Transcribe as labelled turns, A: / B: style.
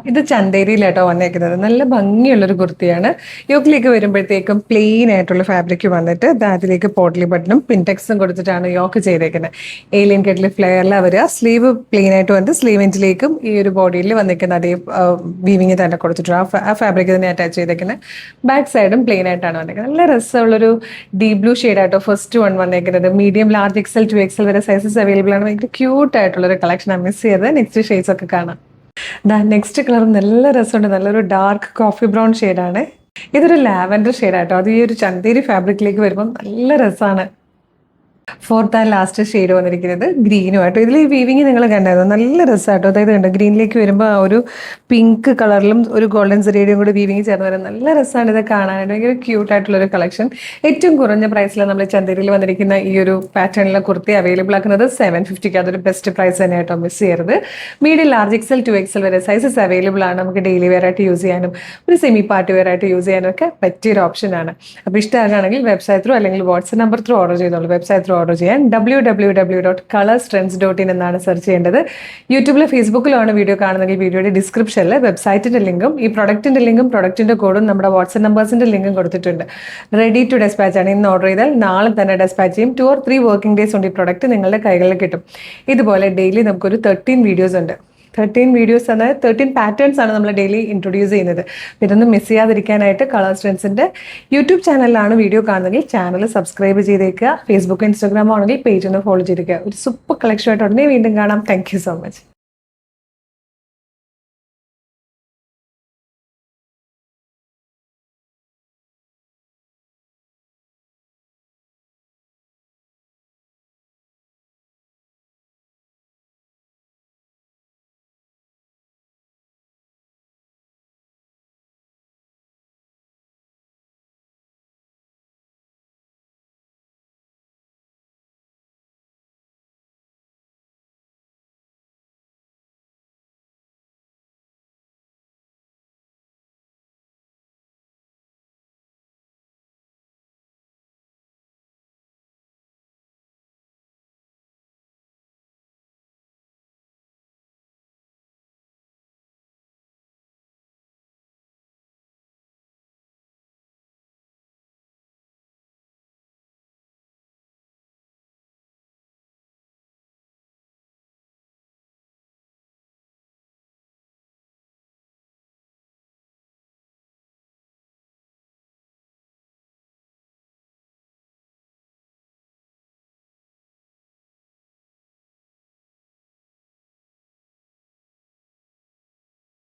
A: ഇത് ചന്തേരിയിലാട്ടോ വന്നേക്കുന്നത്. നല്ല ഭംഗിയുള്ളൊരു കുർത്തിയാണ്. യോക്കിലേക്ക് വരുമ്പോഴത്തേക്കും പ്ലെയിൻ ആയിട്ടുള്ള ഫാബ്രിക് വന്നിട്ട് അതിലേക്ക് പോട്ട്ലി ബട്ടണും പിൻടെക്സും കൊടുത്തിട്ടാണ് യോക്ക് ചെയ്തേക്കുന്നത്. ഏലിയൻ കെട്ടിൽ ഫ്ലെയറിലാണ് വരിക. സ്ലീവ് പ്ലെയിൻ ആയിട്ട് വന്നിട്ട് സ്ലീവിൻ്റിലേക്കും ഈ ഒരു ബോഡിയിൽ വന്നിരിക്കുന്ന അതേ വീവിങ് തന്നെ കൊടുത്തിട്ടുണ്ട്. ആ ഫാബ്രിക് തന്നെ അറ്റാച്ച് ചെയ്തേക്കുന്നത്. ബാക്ക് സൈഡും പ്ലെയിൻ ആയിട്ടാണ് വന്നേക്കുന്നത്. നല്ല രസമുള്ളൊരു ഡീപ് ബ്ലൂ ഷെയ്ഡായിട്ടോ ഫസ്റ്റ് വൺ വന്നേക്കുന്നത്. മീഡിയം, ലാർജ്, എക്സൽ, 2XL വരെ സൈസസ് അവൈലബിൾ ആണ്. ഭയങ്കര ക്യൂട്ട് ആയിട്ടുള്ളൊരു കളക്ഷനാണ്. മിസ് ചെയ്ത് നെക്സ്റ്റ് ഷെയ്ഡ്സ് ഒക്കെ കാണാം. നെക്സ്റ്റ് കളർ നല്ല രസമുണ്ട്. നല്ലൊരു ഡാർക്ക് കോഫി ബ്രൗൺ ഷെയ്ഡാണ്. ഇതൊരു ലാവൻഡർ ഷെയ്ഡാട്ടോ. അത് ഈ ഒരു ചന്തേരി ഫാബ്രിക്കിലേക്ക് വരുമ്പോൾ നല്ല രസമാണ്. ഫോർത്ത് ആൻഡ് ലാസ്റ്റ് ഷെയ്ഡ് വന്നിരിക്കുന്നത് ഗ്രീനുമായിട്ടോ. ഇതിൽ ഈ വീവിങ് നിങ്ങൾ കണ്ടായിരുന്നു, നല്ല രസമായിട്ടോ. അതായത് ഉണ്ട് ഗ്രീനിലേക്ക് വരുമ്പോൾ ആ ഒരു പിങ്ക് കളറിലും ഒരു ഗോൾഡൻ സെറിയുടെയും കൂടി വീവിങ് ചേർന്ന് വരും. നല്ല രസമാണ് ഇത് കാണാനായിട്ട്. ഭയങ്കര ക്യൂട്ടായിട്ടുള്ളൊരു കളക്ഷൻ. ഏറ്റവും കുറഞ്ഞ പ്രൈസിൽ നമ്മൾ ചന്തേരിയിൽ വന്നിരിക്കുന്ന ഈ ഒരു പാറ്റേണിലെ കുർത്തി അവൈലബിൾ ആക്കുന്നത് 750. അതൊരു ബെസ്റ്റ് പ്രൈസ് തന്നെയായിട്ടോ, മിസ് ചെയ്യരുത്. മീഡിയം, ലാർജ്, എക്സൽ, 2XL വരെ സൈസസ് അവൈലബിൾ ആണ്. നമുക്ക് ഡെയിലി വെയർ ആയിട്ട് യൂസ് ചെയ്യാനും ഒരു സെമി പാർട്ടി വെയർ ആയിട്ട് യൂസ് ചെയ്യാനും ഒക്കെ പറ്റിയൊരു ഓപ്ഷനാണ്. അപ്പോൾ ഇഷ്ടമാണെങ്കിൽ വെബ്സൈറ്റ് ത്രൂ അല്ലെങ്കിൽ വാട്സ്ആപ്പ് നമ്പർ ത്രൂ ഓർഡർ ചെയ്തോളൂ. വെബ്സൈറ്റ് ത്രൂ ഓർഡർ ചെയ്യാൻ www.colorstrends.in എന്നാണ് സെർച്ച് ചെയ്യേണ്ടത്. യൂട്യൂബിലും ഫേസ്ബുക്കിലുമാണ് വീഡിയോ കാണുന്നതെങ്കിൽ വീഡിയോയുടെ ഡിസ്ക്രിപ്ഷനിൽ വെബ്സൈറ്റിന്റെ ലിങ്കും ഈ പ്രൊഡക്റ്റിന്റെ ലിങ്കും പ്രൊഡക്റ്റിന്റെ കോഡും നമ്മുടെ വാട്സ്ആപ്പ് നമ്പേഴ്സിന്റെ ലിങ്കും കൊടുത്തിട്ടുണ്ട്. റെഡി ടു ഡെസ്പാച്ച് ആണ്. ഇന്ന് ഓർഡർ ചെയ്താൽ നാളെ തന്നെ ഡെസ്പാച്ച് ചെയ്യും. 2 or 3 വർക്കിംഗ് ഡേയ്സ് കൊണ്ട് ഈ പ്രൊഡക്റ്റ് നിങ്ങളുടെ കൈകളിൽ കിട്ടും. ഇതുപോലെ ഡെയിലി നമുക്കൊരു 13 വീഡിയോസ് ഉണ്ട്. 13 വീഡിയോസ് ആണ്, 13 പാറ്റേൺസ് ആണ് നമ്മൾ ഡെയിലി ഇൻട്രൊഡ്യൂസ് ചെയ്യുന്നത്. ഇതൊന്നും മിസ് ചെയ്യാതിരിക്കാനായിട്ട് കളേഴ്സ് ട്രെൻഡ്സിന്റെ യൂട്യൂബ് ചാനലിലാണ് വീഡിയോ കാണുന്നതെങ്കിൽ ചാനൽ സബ്സ്ക്രൈബ് ചെയ്തേക്കുക. ഫേസ്ബുക്ക്, ഇൻസ്റ്റാഗ്രാം ആണെങ്കിൽ പേജ് ഒന്ന് ഫോളോ ചെയ്തേക്കുക. ഒരു സൂപ്പർ കളക്ഷനായിട്ട് ഉടനെ വീണ്ടും കാണാം. Thank you so much.